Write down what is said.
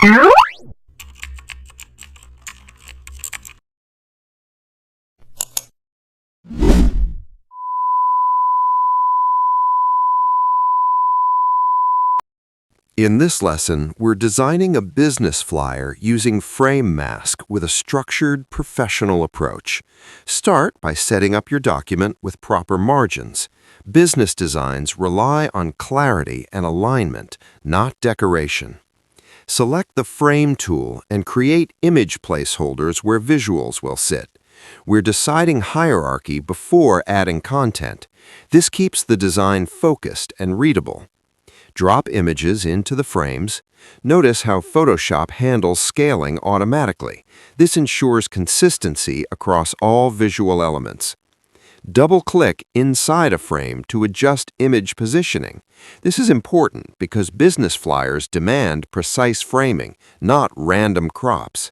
In this lesson, we're designing a business flyer using Frame Mask with a structured, professional approach. Start by setting up your document with proper margins. Business designs rely on clarity and alignment, not decoration. Select the Frame tool and create image placeholders where visuals will sit. We're deciding hierarchy before adding content. This keeps the design focused and readable. Drop images into the frames. Notice how Photoshop handles scaling automatically. This ensures consistency across all visual elements. Double-click inside a frame to adjust image positioning. This is important because business flyers demand precise framing, not random crops.